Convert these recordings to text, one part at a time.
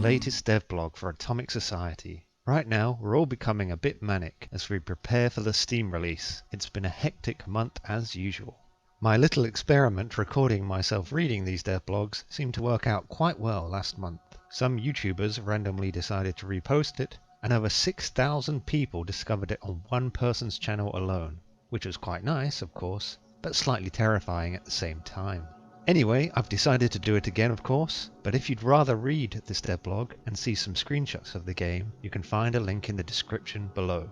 latest devlog for Atomic Society. Right now, we're all becoming a bit manic as we prepare for the Steam release. It's been a hectic month as usual. My little experiment recording myself reading these devlogs seemed to work out quite well last month. Some YouTubers randomly decided to repost it, and over 6,000 people discovered it on one person's channel alone, which was quite nice, of course, but slightly terrifying at the same time. Anyway, I've decided to do it again, of course, but if you'd rather read this devlog and see some screenshots of the game, you can find a link in the description below.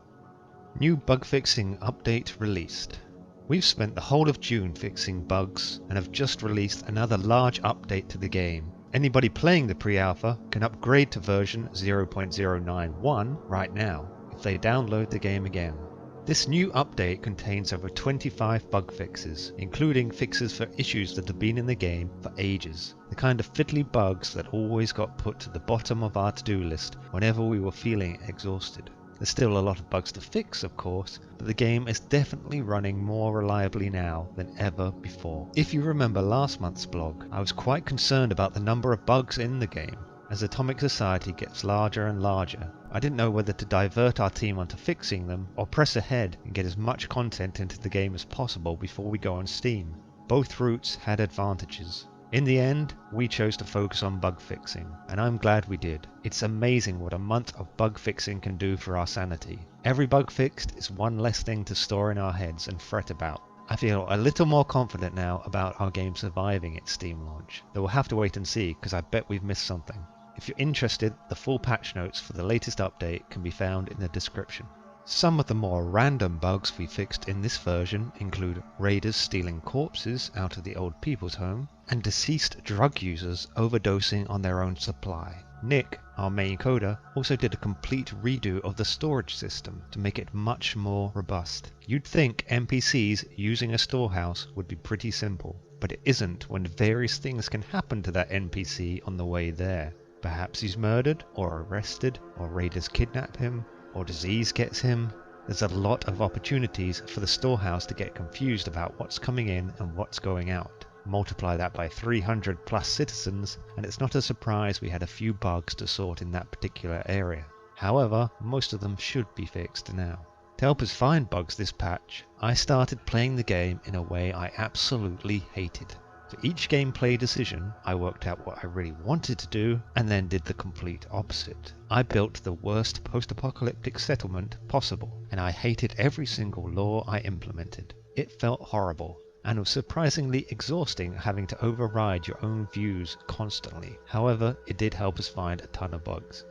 New bug fixing update released. We've spent the whole of June fixing bugs and have just released another large update to the game. Anybody playing the pre-alpha can upgrade to version 0.091 right now if they download the game again. This new update contains over 25 bug fixes, including fixes for issues that have been in the game for ages. The kind of fiddly bugs that always got put to the bottom of our to-do list whenever we were feeling exhausted. There's still a lot of bugs to fix, of course, but the game is definitely running more reliably now than ever before. If you remember last month's blog, I was quite concerned about the number of bugs in the game. As Atomic Society gets larger and larger, I didn't know whether to divert our team onto fixing them or press ahead and get as much content into the game as possible before we go on Steam. Both routes had advantages. In the end, we chose to focus on bug fixing, and I'm glad we did. It's amazing what a month of bug fixing can do for our sanity. Every bug fixed is one less thing to store in our heads and fret about. I feel a little more confident now about our game surviving its Steam launch, though we'll have to wait and see because I bet we've missed something. If you're interested, the full patch notes for the latest update can be found in the description. Some of the more random bugs we fixed in this version include raiders stealing corpses out of the old people's home, and deceased drug users overdosing on their own supply. Nick, our main coder, also did a complete redo of the storage system to make it much more robust. You'd think NPCs using a storehouse would be pretty simple, but it isn't when various things can happen to that NPC on the way there. Perhaps he's murdered, or arrested, or raiders kidnap him, or disease gets him. There's a lot of opportunities for the storehouse to get confused about what's coming in and what's going out. Multiply that by 300 plus citizens, and it's not a surprise we had a few bugs to sort in that particular area. However, most of them should be fixed now. To help us find bugs this patch, I started playing the game in a way I absolutely hated. For each gameplay decision, I worked out what I really wanted to do and then did the complete opposite. I built the worst post-apocalyptic settlement possible, and I hated every single law I implemented. It felt horrible, and was surprisingly exhausting having to override your own views constantly. However, it did help us find a ton of bugs.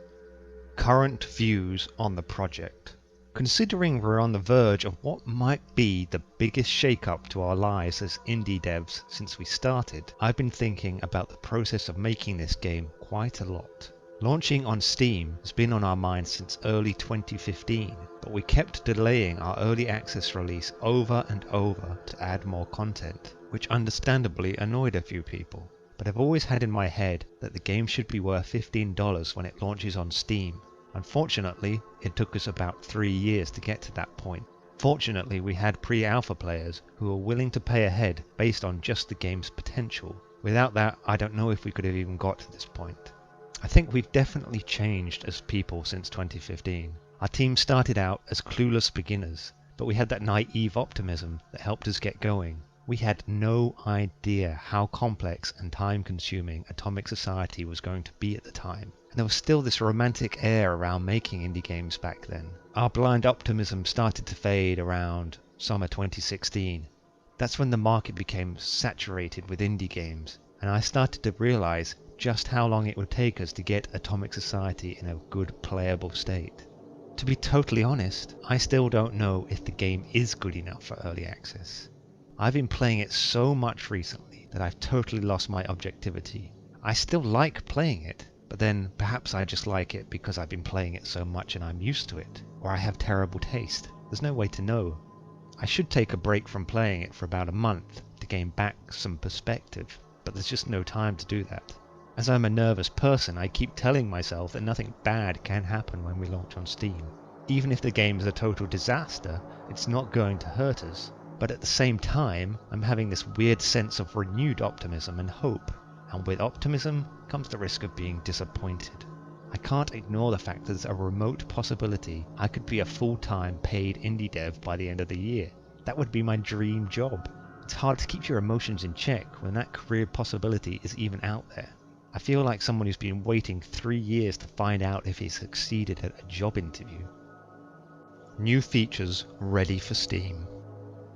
Current views on the project. Considering we're on the verge of what might be the biggest shake-up to our lives as indie devs since we started, I've been thinking about the process of making this game quite a lot. Launching on Steam has been on our minds since early 2015, but we kept delaying our early access release over and over to add more content, which understandably annoyed a few people. But I've always had in my head that the game should be worth $15 when it launches on Steam. Unfortunately, it took us about 3 years to get to that point. Fortunately, we had pre-alpha players who were willing to pay ahead based on just the game's potential. Without that, I don't know if we could have even got to this point. I think we've definitely changed as people since 2015. Our team started out as clueless beginners, but we had that naive optimism that helped us get going. We had no idea how complex and time-consuming Atomic Society was going to be at the time. And there was still this romantic air around making indie games back then. Our blind optimism started to fade around summer 2016. That's when the market became saturated with indie games, and I started to realize just how long it would take us to get Atomic Society in a good playable state. To be totally honest, I still don't know if the game is good enough for early access. I've been playing it so much recently that I've totally lost my objectivity. I still like playing it, but then perhaps I just like it because I've been playing it so much and I'm used to it, or I have terrible taste. There's no way to know. I should take a break from playing it for about a month to gain back some perspective, but there's just no time to do that. As I'm a nervous person, I keep telling myself that nothing bad can happen when we launch on Steam. Even if the game is a total disaster, it's not going to hurt us. But at the same time, I'm having this weird sense of renewed optimism and hope. And with optimism comes the risk of being disappointed. I can't ignore the fact that there's a remote possibility I could be a full-time paid indie dev by the end of the year. That would be my dream job. It's hard to keep your emotions in check when that career possibility is even out there. I feel like someone who's been waiting 3 years to find out if he succeeded at a job interview. New features ready for Steam.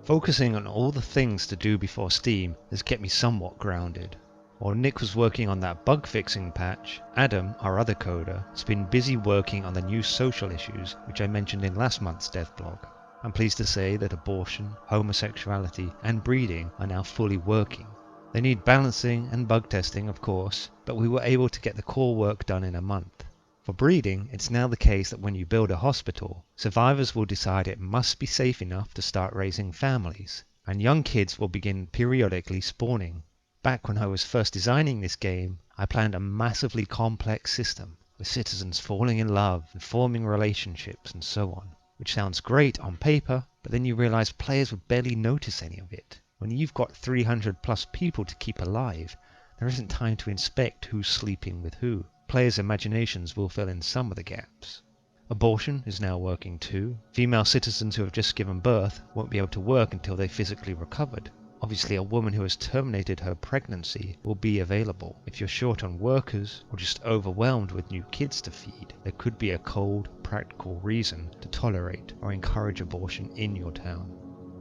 Focusing on all the things to do before Steam has kept me somewhat grounded. While Nick was working on that bug fixing patch, Adam, our other coder, has been busy working on the new social issues which I mentioned in last month's dev blog. I'm pleased to say that abortion, homosexuality and breeding are now fully working. They need balancing and bug testing of course, but we were able to get the core work done in a month. For breeding, it's now the case that when you build a hospital, survivors will decide it must be safe enough to start raising families, and young kids will begin periodically spawning. Back when I was first designing this game, I planned a massively complex system, with citizens falling in love and forming relationships and so on, which sounds great on paper, but then you realize players would barely notice any of it. When you've got 300 plus people to keep alive, there isn't time to inspect who's sleeping with who. Players' imaginations will fill in some of the gaps. Abortion is now working too. Female citizens who have just given birth won't be able to work until they've physically recovered. Obviously, a woman who has terminated her pregnancy will be available. If you're short on workers or just overwhelmed with new kids to feed, there could be a cold, practical reason to tolerate or encourage abortion in your town.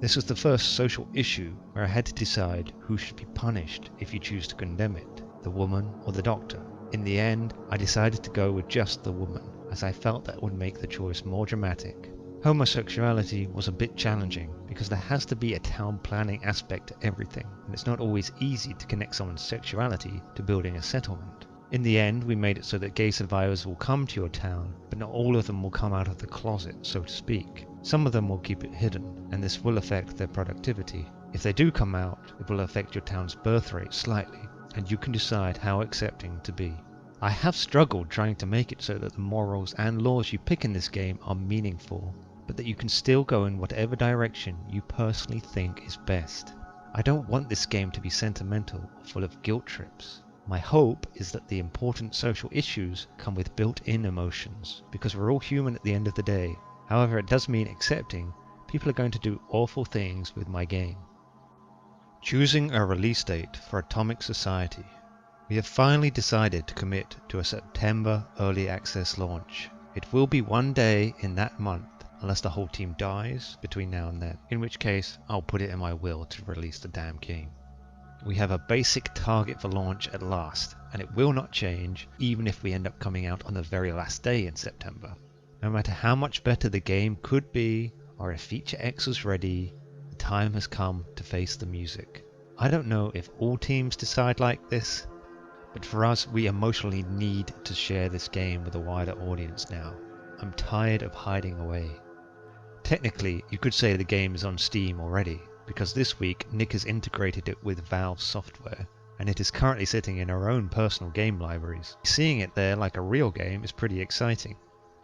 This was the first social issue where I had to decide who should be punished if you choose to condemn it, the woman or the doctor. In the end, I decided to go with just the woman, as I felt that would make the choice more dramatic. Homosexuality was a bit challenging because there has to be a town planning aspect to everything, and it's not always easy to connect someone's sexuality to building a settlement. In the end, we made it so that gay survivors will come to your town, but not all of them will come out of the closet, so to speak. Some of them will keep it hidden, and this will affect their productivity. If they do come out, it will affect your town's birth rate slightly, and you can decide how accepting to be. I have struggled trying to make it so that the morals and laws you pick in this game are meaningful, but that you can still go in whatever direction you personally think is best. I don't want this game to be sentimental or full of guilt trips. My hope is that the important social issues come with built-in emotions, because we're all human at the end of the day. However, it does mean accepting people are going to do awful things with my game. Choosing a release date for Atomic Society. We have finally decided to commit to a September early access launch. It will be one day in that month, unless the whole team dies between now and then, in which case I'll put it in my will to release the damn game. We have a basic target for launch at last, and it will not change even if we end up coming out on the very last day in September. No matter how much better the game could be, or if Feature X is ready, the time has come to face the music. I don't know if all teams decide like this, but for us, we emotionally need to share this game with a wider audience now. I'm tired of hiding away. Technically, you could say the game is on Steam already, because this week Nick has integrated it with Valve's software, and it is currently sitting in our own personal game libraries. Seeing it there like a real game is pretty exciting.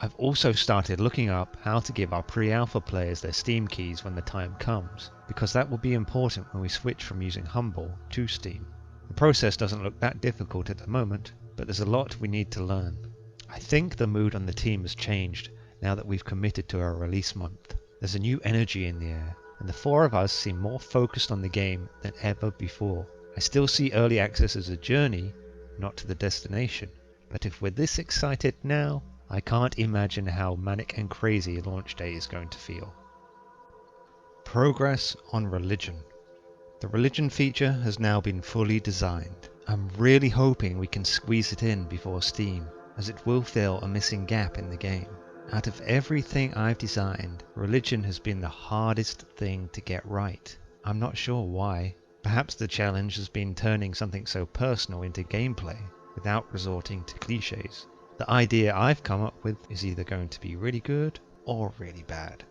I've also started looking up how to give our pre-alpha players their Steam keys when the time comes, because that will be important when we switch from using Humble to Steam. The process doesn't look that difficult at the moment, but there's a lot we need to learn. I think the mood on the team has changed now that we've committed to our release month. There's a new energy in the air, and the four of us seem more focused on the game than ever before. I still see early access as a journey, not to the destination, but if we're this excited now, I can't imagine how manic and crazy launch day is going to feel. Progress on religion. The religion feature has now been fully designed. I'm really hoping we can squeeze it in before Steam, as it will fill a missing gap in the game. Out of everything I've designed, religion has been the hardest thing to get right. I'm not sure why. Perhaps the challenge has been turning something so personal into gameplay, without resorting to cliches. The idea I've come up with is either going to be really good or really bad.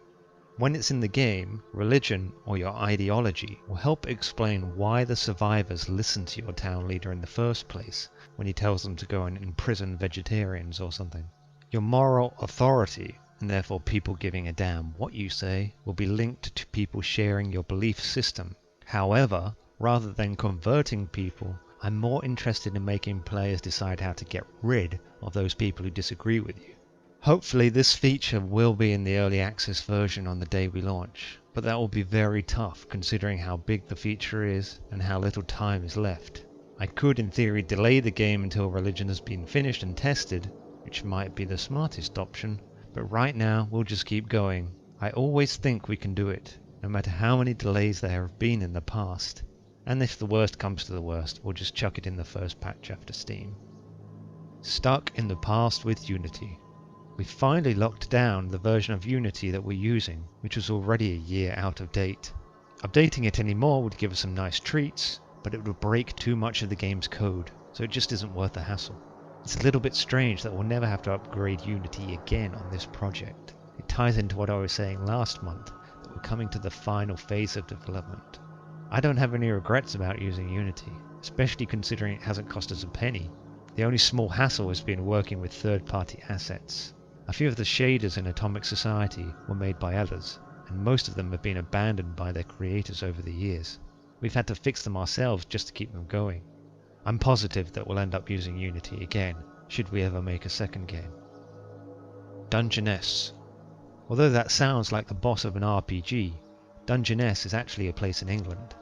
When it's in the game, religion or your ideology will help explain why the survivors listen to your town leader in the first place when he tells them to go and imprison vegetarians or something. Your moral authority, and therefore people giving a damn what you say, will be linked to people sharing your belief system. However, rather than converting people, I'm more interested in making players decide how to get rid of those people who disagree with you. Hopefully this feature will be in the early access version on the day we launch, but that will be very tough considering how big the feature is and how little time is left. I could in theory delay the game until Religion has been finished and tested, which might be the smartest option, but right now we'll just keep going. I always think we can do it, no matter how many delays there have been in the past. And if the worst comes to the worst, we'll just chuck it in the first patch after Steam. Stuck in the past with Unity. We finally locked down the version of Unity that we're using, which was already a year out of date. Updating it anymore would give us some nice treats, but it would break too much of the game's code, so it just isn't worth the hassle. It's a little bit strange that we'll never have to upgrade Unity again on this project. It ties into what I was saying last month, that we're coming to the final phase of development. I don't have any regrets about using Unity, especially considering it hasn't cost us a penny. The only small hassle has been working with third-party assets. A few of the shaders in Atomic Society were made by others, and most of them have been abandoned by their creators over the years. We've had to fix them ourselves just to keep them going. I'm positive that we'll end up using Unity again, should we ever make a second game. Dungeness. Although that sounds like the boss of an RPG, Dungeness is actually a place in England.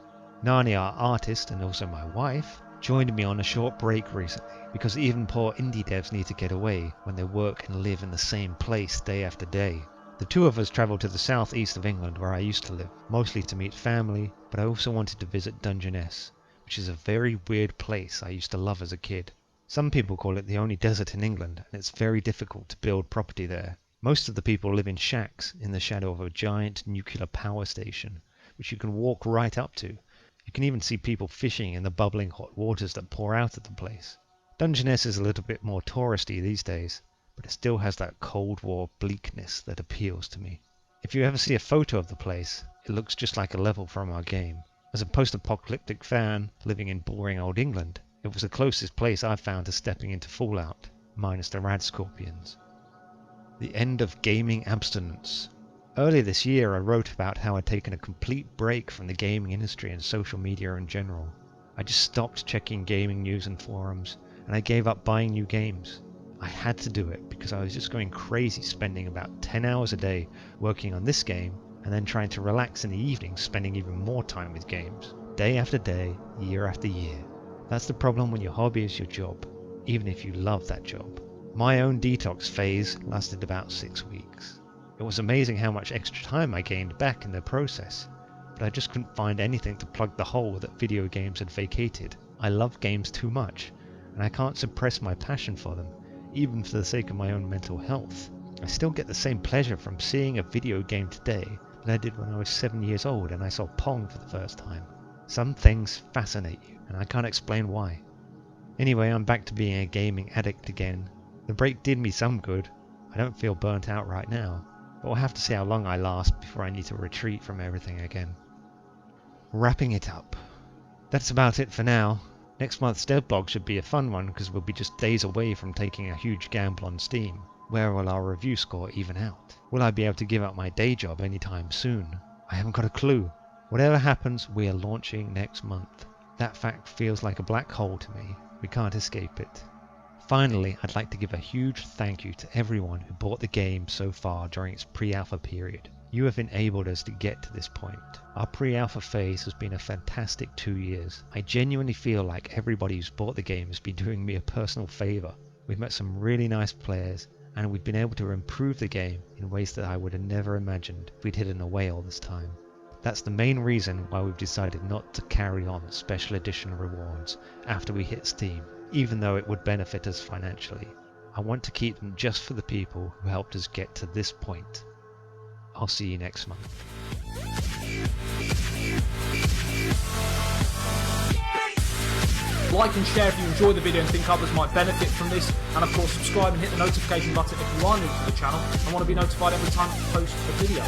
Narnia, our artist and also my wife, joined me on a short break recently, because even poor indie devs need to get away when they work and live in the same place day after day. The two of us travelled to the southeast of England where I used to live, mostly to meet family, but I also wanted to visit Dungeness, which is a very weird place I used to love as a kid. Some people call it the only desert in England, and it's very difficult to build property there. Most of the people live in shacks in the shadow of a giant nuclear power station, which you can walk right up to. You can even see people fishing in the bubbling hot waters that pour out of the place. Dungeness is a little bit more touristy these days, but it still has that Cold War bleakness that appeals to me. If you ever see a photo of the place, it looks just like a level from our game. As a post-apocalyptic fan living in boring old England, it was the closest place I've found to stepping into Fallout, minus the rad scorpions. The end of gaming abstinence. Earlier this year I wrote about how I'd taken a complete break from the gaming industry and social media in general. I just stopped checking gaming news and forums, and I gave up buying new games. I had to do it because I was just going crazy spending about 10 hours a day working on this game, and then trying to relax in the evenings spending even more time with games, day after day, year after year. That's the problem when your hobby is your job, even if you love that job. My own detox phase lasted about 6 weeks. It was amazing how much extra time I gained back in the process, but I just couldn't find anything to plug the hole that video games had vacated. I love games too much, and I can't suppress my passion for them, even for the sake of my own mental health. I still get the same pleasure from seeing a video game today that I did when I was 7 years old and I saw Pong for the first time. Some things fascinate you, and I can't explain why. Anyway, I'm back to being a gaming addict again. The break did me some good. I don't feel burnt out right now, but we'll have to see how long I last before I need to retreat from everything again. Wrapping it up. That's about it for now. Next month's devblog should be a fun one because we'll be just days away from taking a huge gamble on Steam. Where will our review score even out? Will I be able to give up my day job anytime soon? I haven't got a clue. Whatever happens, we are launching next month. That fact feels like a black hole to me. We can't escape it. Finally, I'd like to give a huge thank you to everyone who bought the game so far during its pre-alpha period. You have enabled us to get to this point. Our pre-alpha phase has been a fantastic 2 years. I genuinely feel like everybody who's bought the game has been doing me a personal favour. We've met some really nice players, and we've been able to improve the game in ways that I would have never imagined if we'd hidden away all this time. That's the main reason why we've decided not to carry on special edition rewards after we hit Steam, even though it would benefit us financially. I want to keep them just for the people who helped us get to this point. I'll see you next month. Like and share if you enjoy the video and think others might benefit from this, and of course subscribe and hit the notification button if you are new to the channel and want to be notified every time I post a video.